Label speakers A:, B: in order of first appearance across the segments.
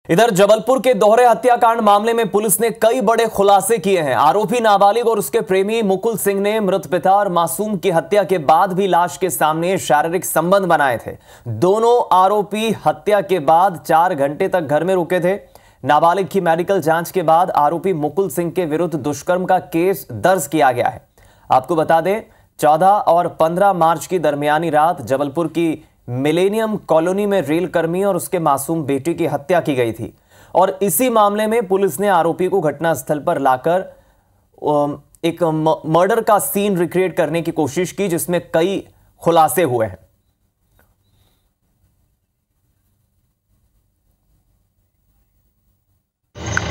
A: इधर जबलपुर के दोहरे हत्याकांड मामले में पुलिस ने कई बड़े खुलासे किए हैं। आरोपी नाबालिग और उसके प्रेमी मुकुल सिंह ने मृत पिता और मासूम की हत्या के बाद भी लाश के सामने शारीरिक संबंध बनाए थे। दोनों आरोपी हत्या के बाद 4 घंटे तक घर में रुके थे। नाबालिग की मेडिकल जांच के बाद आरोपी मुकुल सिंह के विरुद्ध दुष्कर्म का केस दर्ज किया गया है। आपको बता दें, 14 और 15 मार्च की दरमियानी रात जबलपुर की मिलेनियम कॉलोनी में रेल कर्मी और उसके मासूम बेटे की हत्या की गई थी और इसी मामले में पुलिस ने आरोपी को घटनास्थल पर लाकर एक मर्डर का सीन रिक्रिएट करने की कोशिश की, जिसमें कई खुलासे हुए हैं।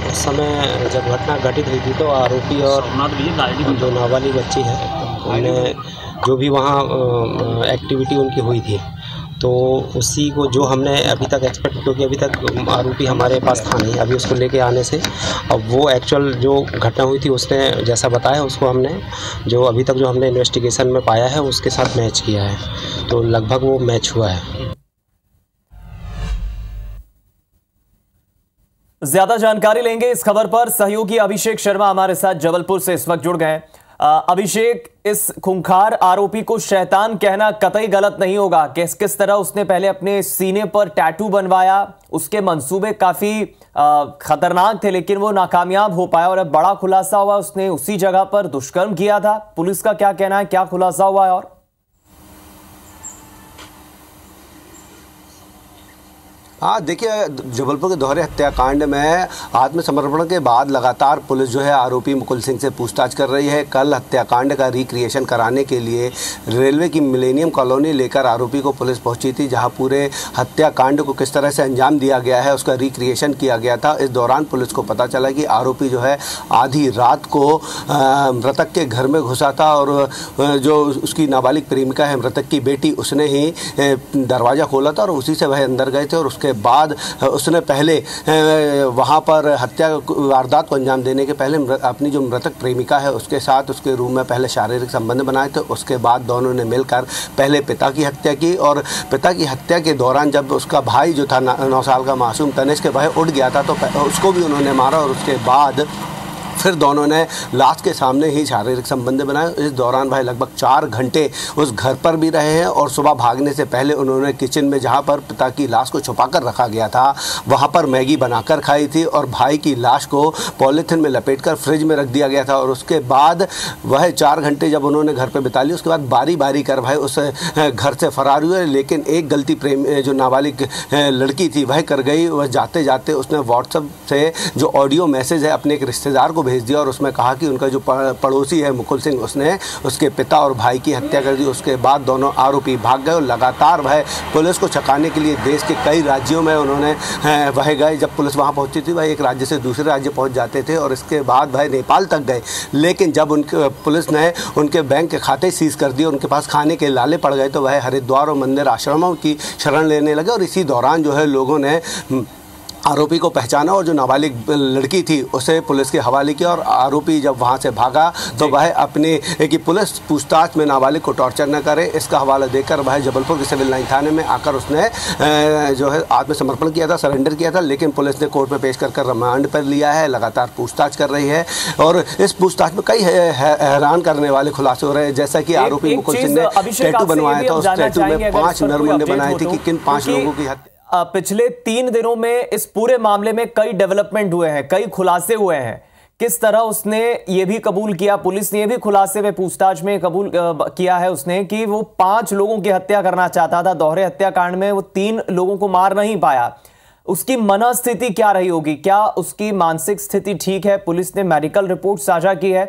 B: उस समय जब घटना घटित हुई थी तो आरोपी और जो नाबालिग बच्ची है उन्हें जो भी वहाँ एक्टिविटी उनकी हुई थी तो उसी को जो हमने अभी तक एक्सपेक्ट, क्योंकि अभी तक आरोपी हमारे पास था नहीं, अभी उसको लेके आने से अब वो एक्चुअल जो घटना हुई थी उसने जैसा बताया उसको हमने जो अभी तक जो हमने इन्वेस्टिगेशन में पाया है उसके साथ मैच किया है, तो लगभग वो मैच हुआ है।
A: ज्यादा जानकारी लेंगे इस खबर पर। सहयोगी अभिषेक शर्मा हमारे साथ जबलपुर से इस वक्त जुड़ गए। अभिषेक, इस खूंखार आरोपी को शैतान कहना कतई गलत नहीं होगा। किस तरह उसने पहले अपने सीने पर टैटू बनवाया, उसके मंसूबे काफी खतरनाक थे लेकिन वो नाकामयाब हो पाया और अब बड़ा खुलासा हुआ, उसने उसी जगह पर दुष्कर्म किया था। पुलिस का क्या कहना है, क्या खुलासा हुआ है? और
C: हाँ, देखिए, जबलपुर के दोहरे हत्याकांड में आत्मसमर्पण के बाद लगातार पुलिस जो है आरोपी मुकुल सिंह से पूछताछ कर रही है। कल हत्याकांड का रिक्रिएशन कराने के लिए रेलवे की मिलेनियम कॉलोनी लेकर आरोपी को पुलिस पहुंची थी, जहां पूरे हत्याकांड को किस तरह से अंजाम दिया गया है उसका रिक्रिएशन किया गया था। इस दौरान पुलिस को पता चला कि आरोपी जो है आधी रात को मृतक के घर में घुसा था और जो उसकी नाबालिग प्रेमिका है मृतक की बेटी, उसने ही दरवाज़ा खोला था और उसी से वह अंदर गए थे और उसके बाद उसने पहले वहां पर हत्या वारदात को अंजाम देने के पहले अपनी जो मृतक प्रेमिका है उसके साथ उसके रूम में पहले शारीरिक संबंध बनाए थे। उसके बाद दोनों ने मिलकर पहले पिता की हत्या की और पिता की हत्या के दौरान जब उसका भाई जो था 9 साल का मासूम तनिष्क, वह उठ गया था तो उसको भी उन्होंने मारा और उसके बाद फिर दोनों ने लाश के सामने ही शारीरिक संबंध बनाए। इस दौरान भाई लगभग 4 घंटे उस घर पर भी रहे हैं और सुबह भागने से पहले उन्होंने किचन में जहां पर पिता की लाश को छुपा कर रखा गया था वहां पर मैगी बनाकर खाई थी और भाई की लाश को पॉलीथिन में लपेटकर फ्रिज में रख दिया गया था। और उसके बाद वह 4 घंटे जब उन्होंने घर पर बिता ली, उसके बाद बारी बारी कर भाई उस घर से फरार हुए। लेकिन एक गलती प्रेम जो नाबालिग लड़की थी वह कर गई। वह जाते जाते उसने व्हाट्सएप से जो ऑडियो मैसेज है अपने एक रिश्तेदार को भेज दिया और उसमें कहा कि उनका जो पड़ोसी है मुकुल सिंह, उसने उसके पिता और भाई की हत्या कर दी। उसके बाद दोनों आरोपी भाग गए और लगातार वह पुलिस को छकाने के लिए देश के कई राज्यों में उन्होंने वह गए। जब पुलिस वहां पहुंचती थी वह एक राज्य से दूसरे राज्य पहुंच जाते थे और इसके बाद वह नेपाल तक गए। लेकिन जब उनके पुलिस ने उनके बैंक के खाते सीज कर दिए, उनके पास खाने के लाले पड़ गए, तो वह हरिद्वार और मंदिर आश्रमों की शरण लेने लगे। और इसी दौरान जो है लोगों ने आरोपी को पहचाना और जो नाबालिग लड़की थी उसे पुलिस के हवाले किया और आरोपी जब वहां से भागा तो वह अपने कि पुलिस पूछताछ में नाबालिग को टॉर्चर न करे इसका हवाला देकर वह जबलपुर के सिविल लाइन थाने में आकर उसने जो है आत्मसमर्पण किया था, सरेंडर किया था। लेकिन पुलिस ने कोर्ट में पेश कर रिमांड पर लिया है, लगातार पूछताछ कर रही है और इस पूछताछ में कई हैरान करने वाले खुलासे हो रहे हैं। जैसा कि आरोपी मुकुल सिंह ने टैटू बनवाया था, उस टैटू में 5 नरमुंडे बनाए थे कि किन 5 लोगों की हत्या।
A: पिछले 3 दिनों में इस पूरे मामले में कई डेवलपमेंट हुए हैं, कई खुलासे हुए हैं। किस तरह उसने ये भी कबूल किया, पुलिस ने ये भी खुलासे में पूछताछ में कबूल किया है उसने कि वो 5 लोगों की हत्या करना चाहता था। दोहरे हत्याकांड में वो 3 लोगों को मार नहीं पाया। उसकी मनस्थिति क्या रही होगी, क्या उसकी मानसिक स्थिति ठीक है? पुलिस ने मेडिकल रिपोर्ट साझा की है।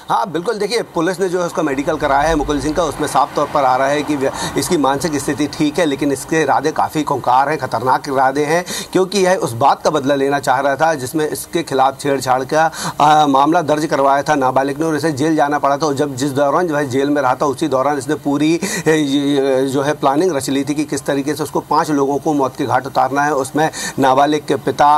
C: हाँ बिल्कुल, देखिए पुलिस ने जो है उसका मेडिकल कराया है मुकुल सिंह का, उसमें साफ तौर पर आ रहा है कि इसकी मानसिक स्थिति ठीक है, लेकिन इसके इरादे काफ़ी खूंखार हैं, खतरनाक इरादे हैं, क्योंकि यह उस बात का बदला लेना चाह रहा था जिसमें इसके खिलाफ छेड़छाड़ का मामला दर्ज करवाया था नाबालिग ने और इसे जेल जाना पड़ा था। जब जिस दौरान जो है जेल में रहा था उसी दौरान इसने पूरी जो है प्लानिंग रच ली थी कि किस तरीके से उसको 5 लोगों को मौत के घाट उतारना है। उसमें नाबालिग के पिता,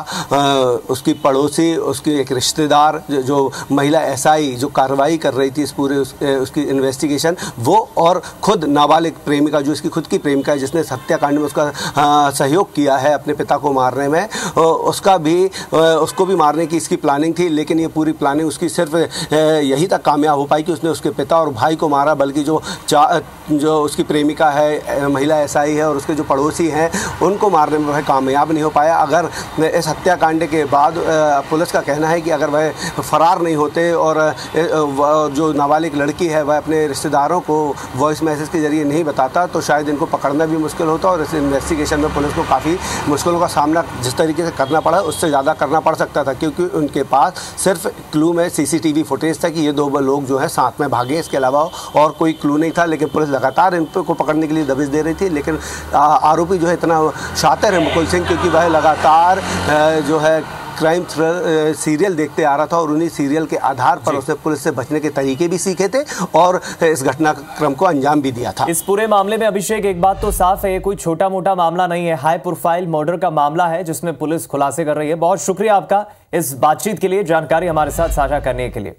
C: उसकी पड़ोसी, उसकी एक रिश्तेदार, जो महिला SI जो कार्रवाई कार्रवाई कर रही थी इस पूरे उसकी इन्वेस्टिगेशन, वो और खुद नाबालिग प्रेमिका जो इसकी खुद की प्रेमिका है जिसने हत्याकांड में उसका सहयोग किया है अपने पिता को मारने में, उसको भी मारने की इसकी प्लानिंग थी। लेकिन ये पूरी प्लानिंग उसकी सिर्फ यही तक कामयाब हो पाई कि उसने उसके पिता और भाई को मारा, बल्कि जो उसकी प्रेमिका है, महिला एसआई है और उसके जो पड़ोसी हैं उनको मारने में वह कामयाब नहीं हो पाया। अगर इस हत्याकांड के बाद पुलिस का कहना है कि अगर वह फरार नहीं होते और जो नाबालिग लड़की है वह अपने रिश्तेदारों को वॉइस मैसेज के जरिए नहीं बताता तो शायद इनको पकड़ना भी मुश्किल होता और इस इन्वेस्टिगेशन में पुलिस को काफ़ी मुश्किलों का सामना जिस तरीके से करना पड़ा उससे ज़्यादा करना पड़ सकता था, क्योंकि उनके पास सिर्फ क्लू में सीसीटीवी फुटेज था कि ये 2 लोग जो है साथ में भागे, इसके अलावा और कोई क्लू नहीं था। लेकिन पुलिस लगातार इन को पकड़ने के लिए दबिश दे रही थी। लेकिन आरोपी जो है इतना शातिर है मुकुल सिंह, क्योंकि वह लगातार जो है क्राइम थ्रिलर सीरियल देखते आ रहा था और उन्हीं सीरियल के आधार पर उसने पुलिस से बचने के तरीके भी सीखे थे और इस घटनाक्रम को अंजाम भी दिया था।
A: इस पूरे मामले में अभिषेक एक बात तो साफ है, ये कोई छोटा मोटा मामला नहीं है, हाई प्रोफाइल मर्डर का मामला है जिसमें पुलिस खुलासे कर रही है। बहुत शुक्रिया आपका इस बातचीत के लिए, जानकारी हमारे साथ साझा करने के लिए।